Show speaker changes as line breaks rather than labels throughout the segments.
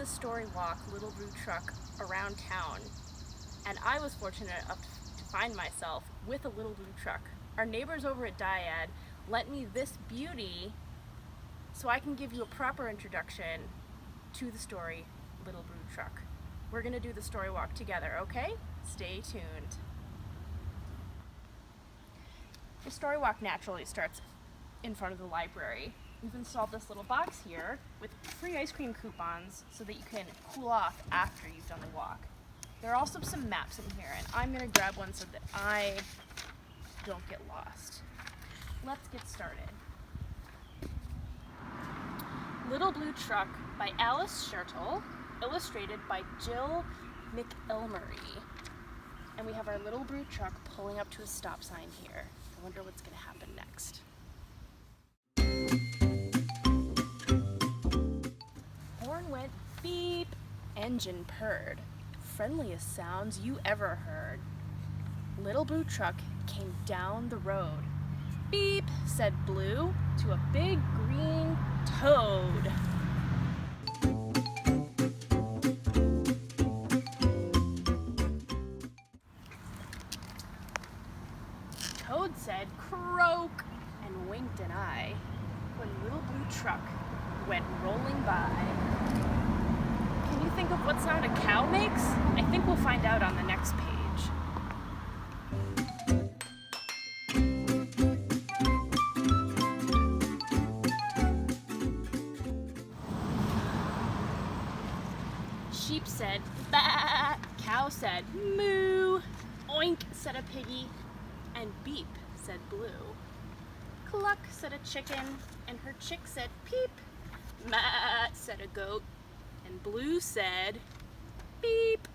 the story walk Little Blue Truck around town, and I was fortunate enough to find myself with a Little Blue Truck. Our neighbors over at Dyad lent me this beauty so I can give you a proper introduction to the story Little Blue Truck. We're gonna do the story walk together, okay? Stay tuned. The story walk naturally starts in front of the library. We've installed this little box here with free ice cream coupons so that you can cool off after you've done the walk. There are also some maps in here, and I'm gonna grab one so that I don't get lost. Let's get started. Little Blue Truck by Alice Schertle, illustrated by Jill McElmurray. And we have our Little Blue Truck pulling up to a stop sign here. I wonder what's gonna happen next. Horn went beep, engine purred. Friendliest sounds you ever heard. Little Blue Truck came down the road. Beep, said Blue to a big green toad. Toad said croak and winked an eye when Little Blue Truck went rolling by. Can you think of what sound a cow makes? I think we'll find out on the next page. Sheep said bah, cow said moo, oink said a piggy, and beep said Blue. Cluck said a chicken, and her chick said peep. Ma said a goat, and Blue said beep.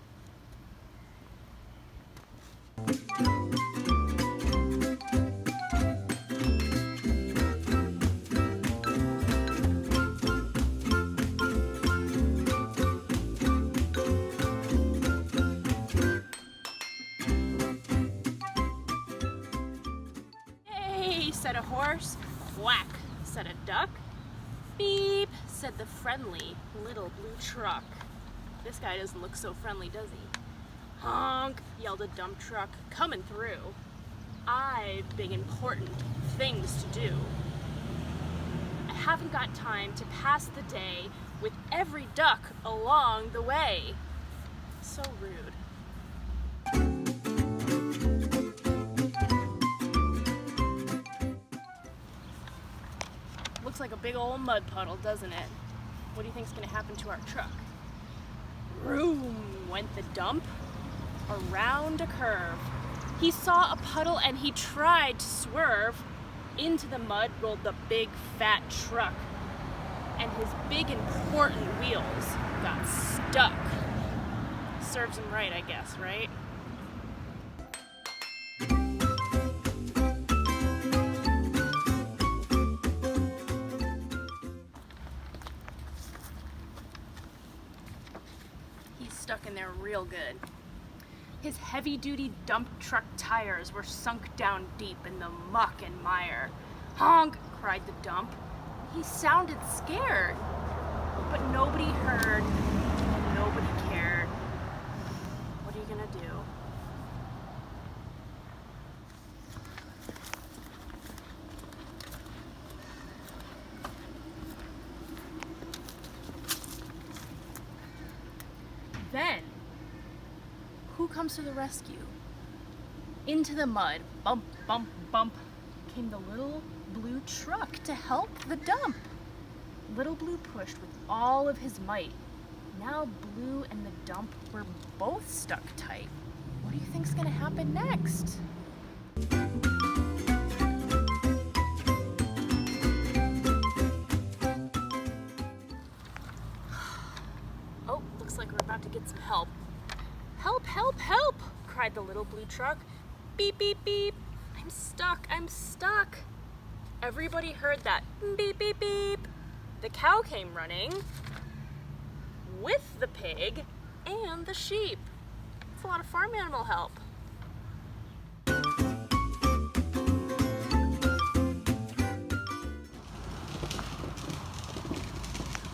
Said a horse, quack, said a duck, beep, said the friendly Little Blue Truck. This guy doesn't look so friendly, does he? Honk, yelled a dump truck, coming through. I've big important things to do. I haven't got time to pass the day with every duck along the way. So rude. Looks like a big old mud puddle, doesn't it? What do you think's gonna happen to our truck? Vroom went the dump around a curve. He saw a puddle and he tried to swerve. Into the mud rolled the big fat truck, and his big important wheels got stuck. Serves him right, I guess, right? Stuck in there real good. His heavy-duty dump truck tires were sunk down deep in the muck and mire. Honk, cried the dump. He sounded scared, but nobody heard and nobody cared. What are you gonna do? Then, who comes to the rescue? Into the mud, bump, bump, bump, came the Little Blue Truck to help the dump. Little Blue pushed with all of his might. Now Blue and the dump were both stuck tight. What do you think's gonna happen next? Looks like we're about to get some help. Help, help, help, cried the Little Blue Truck. Beep, beep, beep. I'm stuck, I'm stuck. Everybody heard that beep, beep, beep. The cow came running with the pig and the sheep. It's a lot of farm animal help.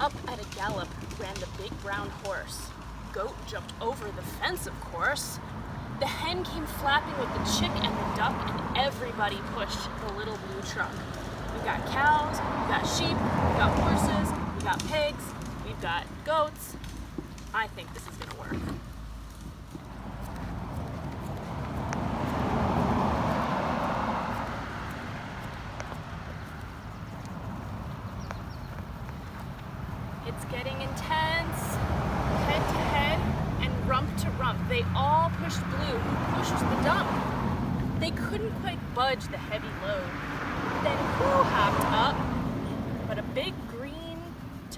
Up at a gallop ran the big brown horse. Goat jumped over the fence, of course. The hen came flapping with the chick and the duck, and everybody pushed the little blue truck. We got cows, we got sheep, we got horses, we got pigs, we've got goats. I think this is gonna work. It's getting intense. Head to head and rump to rump. They all pushed Blue, who pushed the dump. They couldn't quite budge the heavy load. Then who hopped up? But a big green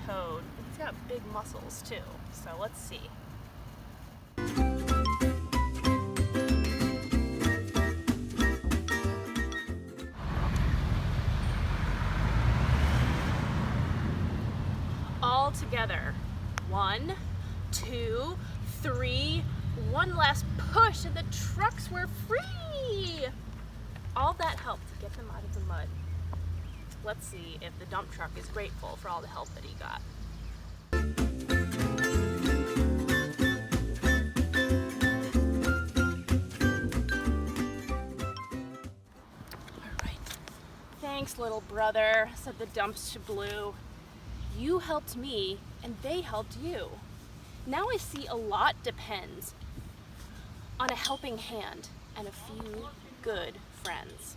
toad. He's got big muscles too. So let's see. All together. 1, 2, 3. One last push and the trucks were free. All that helped to get them out of the mud. Let's see if the dump truck is grateful for all the help that he got. All right. Thanks, little brother, said the dumps to Blue. You helped me, and they helped you. Now I see a lot depends on a helping hand and a few good friends.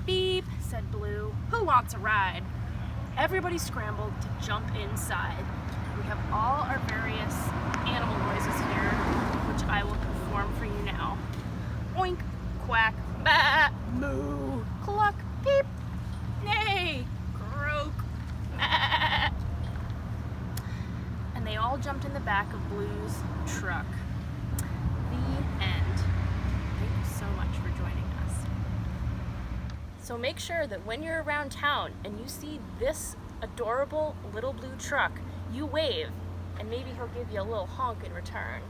Beep, said Blue. Who wants a ride? Everybody scrambled to jump inside. We have all our various animal noises here, which I will perform for you now. Oink, quack, ba, moo, cluck, beep, neigh, croak, ma. And they all jumped in the back of Blue's truck. The end. Thank you so much for joining us. So make sure that when you're around town and you see this adorable little blue truck, you wave, and maybe he'll give you a little honk in return.